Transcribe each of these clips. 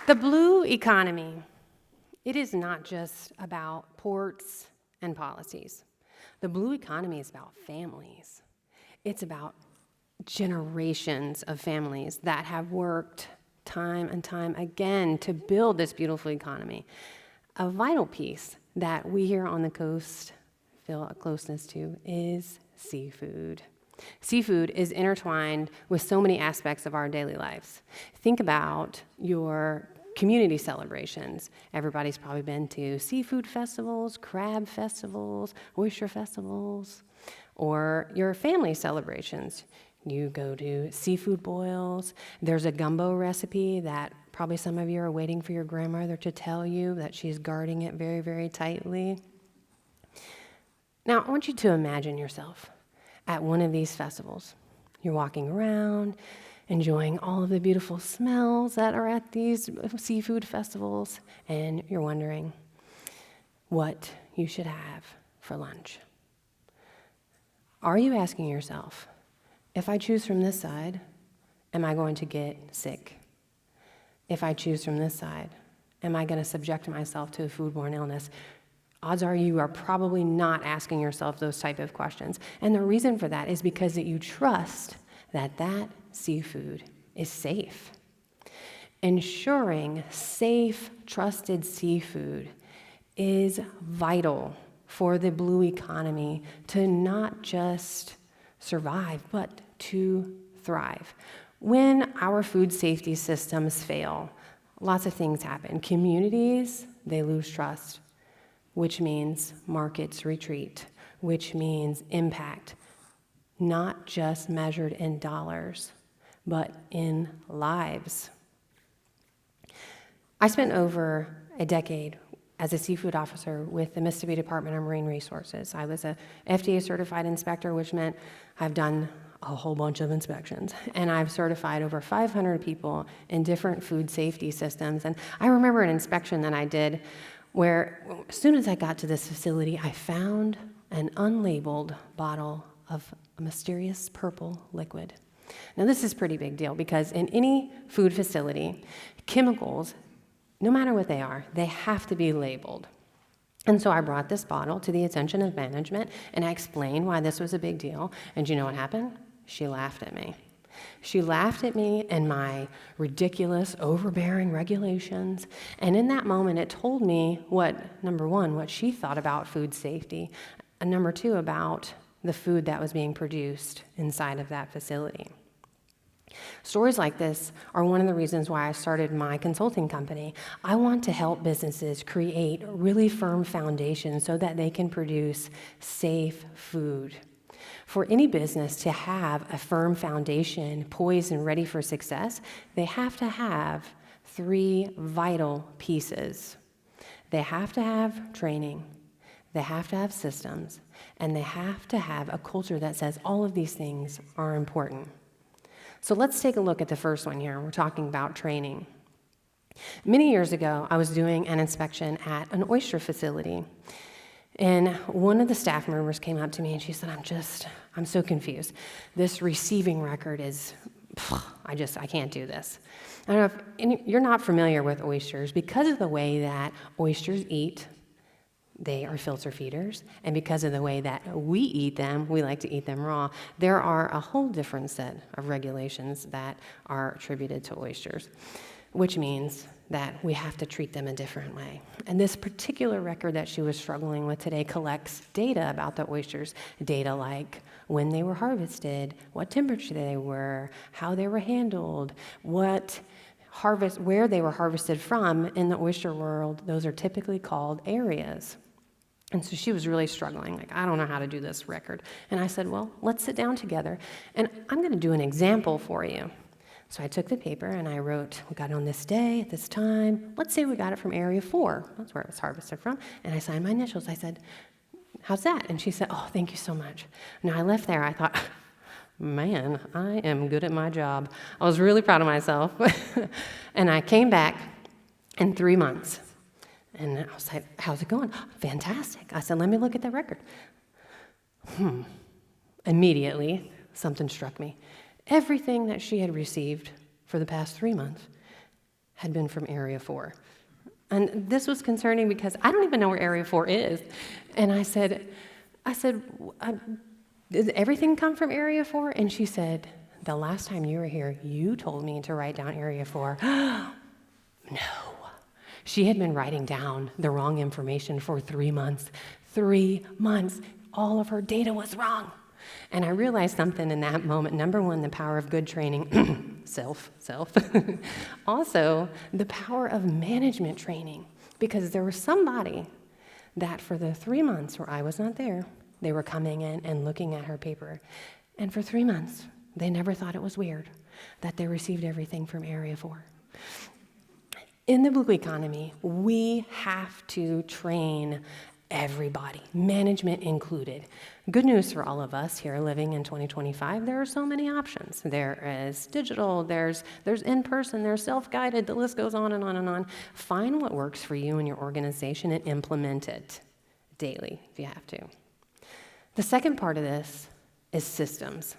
The blue economy, it is not just about ports and policies. The blue economy is about families. It's about generations of families that have worked time and time again to build this beautiful economy. A vital piece that we here on the coast feel a closeness to is seafood. Seafood is intertwined with so many aspects of our daily lives. Think about your community celebrations. Everybody's probably been to seafood festivals, crab festivals, oyster festivals, or your family celebrations. You go to seafood boils. There's a gumbo recipe that probably some of you are waiting for your grandmother to tell you that she's guarding it very, very tightly. Now, I want you to imagine yourself at one of these festivals. You're walking around, enjoying all of the beautiful smells that are at these seafood festivals, and you're wondering what you should have for lunch. Are you asking yourself, if I choose from this side, am I going to get sick? If I choose from this side, am I going to subject myself to a foodborne illness? Odds are you are probably not asking yourself those type of questions. And the reason for that is because that you trust that that seafood is safe. Ensuring safe, trusted seafood is vital for the blue economy to not just survive, but to thrive. When our food safety systems fail, lots of things happen. Communities, they lose trust, which means markets retreat, which means impact, not just measured in dollars, but in lives. I spent over a decade as a seafood officer with the Mississippi Department of Marine Resources. I was a FDA certified inspector, which meant I've done a whole bunch of inspections, and I've certified over 500 people in different food safety systems. And I remember an inspection that I did where as soon as I got to this facility, I found an unlabeled bottle of a mysterious purple liquid. Now, this is a pretty big deal because in any food facility, chemicals, no matter what they are, they have to be labeled. And so I brought this bottle to the attention of management, and I explained why this was a big deal. And you know what happened? She laughed at me. She laughed at me and my ridiculous, overbearing regulations. And in that moment, it told me number one, what she thought about food safety, and number two, about the food that was being produced inside of that facility. Stories like this are one of the reasons why I started my consulting company. I want to help businesses create really firm foundations so that they can produce safe food. For any business to have a firm foundation, poised and ready for success, they have to have three vital pieces. They have to have training, they have to have systems, and they have to have a culture that says all of these things are important. So let's take a look at the first one here. We're talking about training. Many years ago, I was doing an inspection at an oyster facility. And one of the staff members came up to me and she said, I'm so confused. This receiving record is, I can't do this. I don't know if you're not familiar with oysters. Because of the way that oysters eat, they are filter feeders. And because of the way that we eat them, we like to eat them raw, there are a whole different set of regulations that are attributed to oysters, which means that we have to treat them a different way. And this particular record that she was struggling with today collects data about the oysters, data like when they were harvested, what temperature they were, how they were handled, where they were harvested from. In the oyster world, those are typically called areas. And so she was really struggling, like, I don't know how to do this record. And I said, well, let's sit down together, and I'm going to do an example for you. So I took the paper and I wrote, we got it on this day, at this time. Let's say we got it from Area 4. That's where it was harvested from. And I signed my initials. I said, how's that? And she said, oh, thank you so much. Now I left there. I thought, man, I am good at my job. I was really proud of myself. And I came back in 3 months. And I was like, how's it going? Fantastic. I said, let me look at that record. Immediately, something struck me. Everything that she had received for the past 3 months had been from Area 4. And this was concerning because I don't even know where Area 4 is. And I said, did everything come from Area 4? And she said, the last time you were here, you told me to write down Area 4. No. She had been writing down the wrong information for 3 months. 3 months. All of her data was wrong. And I realized something in that moment. Number one, the power of good training. self. Also, the power of management training. Because there was somebody that for the 3 months where I was not there, they were coming in and looking at her paper. And for 3 months, they never thought it was weird that they received everything from Area 4. In the blue economy, we have to train everybody, management included. Good news for all of us here living in 2025, there are so many options. There is digital, there's in-person, there's self-guided, the list goes on and on and on. Find what works for you and your organization and implement it daily if you have to. The second part of this is systems.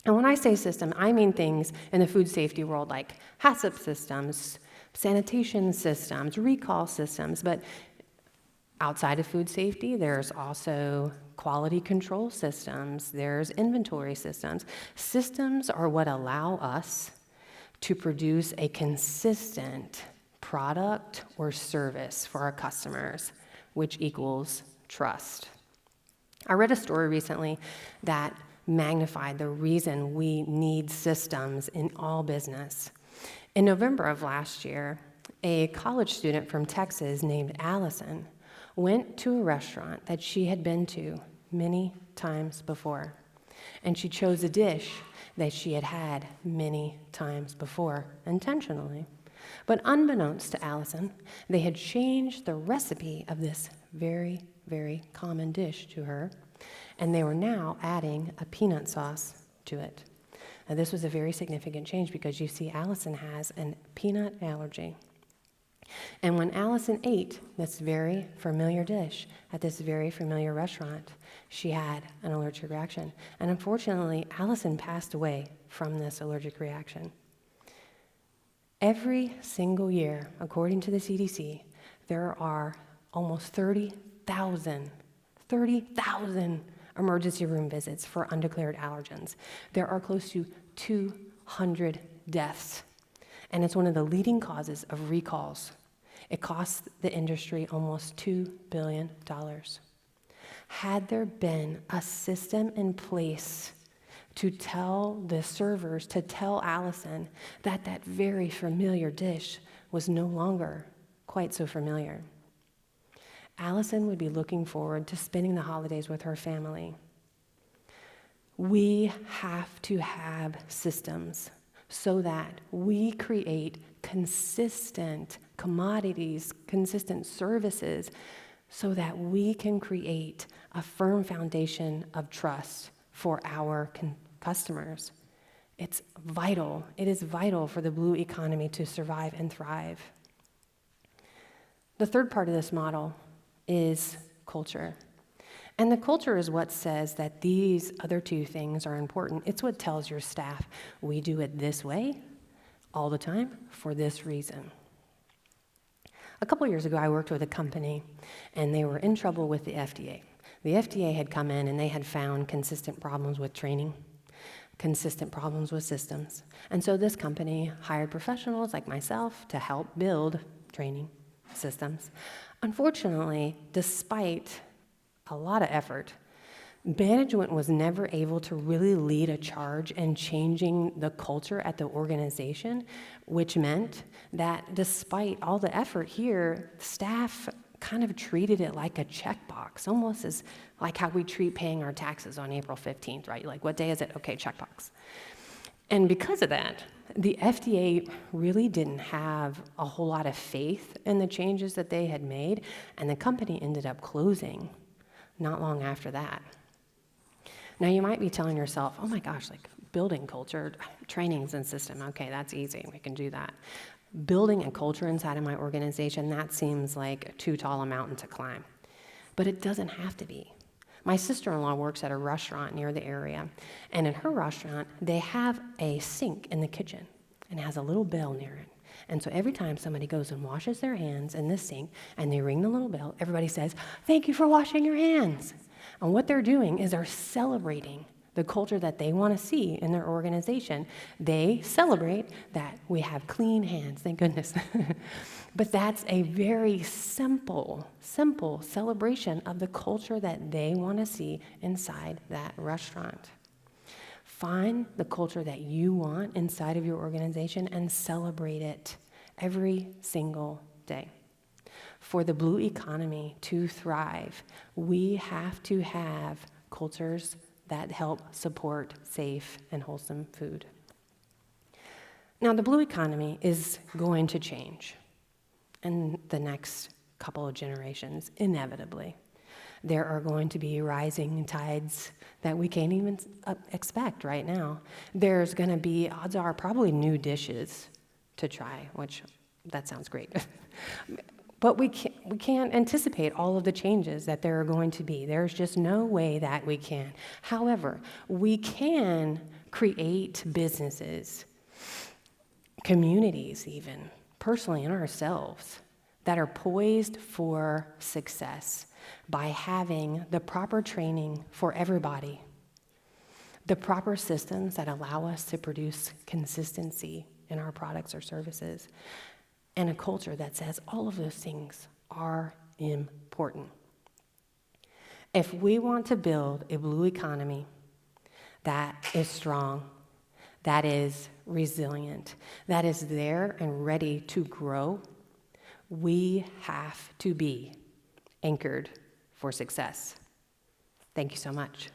And when I say system, I mean things in the food safety world like HACCP systems, sanitation systems, recall systems, but outside of food safety, there's also quality control systems, there's inventory systems. Systems are what allow us to produce a consistent product or service for our customers, which equals trust. I read a story recently that magnified the reason we need systems in all business. In November of last year, a college student from Texas named Allison went to a restaurant that she had been to many times before, and she chose a dish that she had had many times before, intentionally. But unbeknownst to Allison, they had changed the recipe of this very, very common dish to her, and they were now adding a peanut sauce to it. Now, this was a very significant change because you see, Allison has a peanut allergy. And when Allison ate this very familiar dish at this very familiar restaurant, she had an allergic reaction. And unfortunately, Allison passed away from this allergic reaction. Every single year, according to the CDC, there are almost 30,000 emergency room visits for undeclared allergens. There are close to 200 deaths, and it's one of the leading causes of recalls. It costs the industry almost $2 billion. Had there been a system in place to tell the servers, to tell Allison that that very familiar dish was no longer quite so familiar, Allison would be looking forward to spending the holidays with her family. We have to have systems so that we create consistent commodities, consistent services, so that we can create a firm foundation of trust for our customers. It's vital. It is vital for the blue economy to survive and thrive. The third part of this model is culture. And the culture is what says that these other two things are important. It's what tells your staff, we do it this way all the time for this reason. A couple years ago, I worked with a company, and they were in trouble with the FDA. The FDA had come in, and they had found consistent problems with training, consistent problems with systems. And so this company hired professionals like myself to help build training systems. Unfortunately, despite a lot of effort, management was never able to really lead a charge in changing the culture at the organization, which meant that despite all the effort here, staff kind of treated it like a checkbox, almost as like how we treat paying our taxes on April 15th, right? Like, what day is it? Okay, checkbox. And because of that, the FDA really didn't have a whole lot of faith in the changes that they had made, and the company ended up closing not long after that. Now, you might be telling yourself, oh my gosh, like building culture, trainings and system, okay, that's easy, we can do that. Building a culture inside of my organization, that seems like too tall a mountain to climb. But it doesn't have to be. My sister-in-law works at a restaurant near the area, and in her restaurant, they have a sink in the kitchen, and it has a little bell near it. And so every time somebody goes and washes their hands in this sink and they ring the little bell, everybody says, "Thank you for washing your hands." And what they're doing is they're celebrating the culture that they want to see in their organization. They celebrate that we have clean hands, thank goodness. But that's a very simple celebration of the culture that they want to see inside that restaurant. Find the culture that you want inside of your organization and celebrate it every single day. For the blue economy to thrive, we have to have cultures that help support safe and wholesome food. Now, the blue economy is going to change in the next couple of generations, inevitably. There are going to be rising tides that we can't even expect right now. There's going to be, odds are, probably new dishes to try, which that sounds great. But we can't anticipate all of the changes that there are going to be. There's just no way that we can. However, we can create businesses, communities even, personally in ourselves, that are poised for success by having the proper training for everybody, the proper systems that allow us to produce consistency in our products or services, and a culture that says all of those things are important. If we want to build a blue economy that is strong, that is resilient, that is there and ready to grow, we have to be anchored for success. Thank you so much.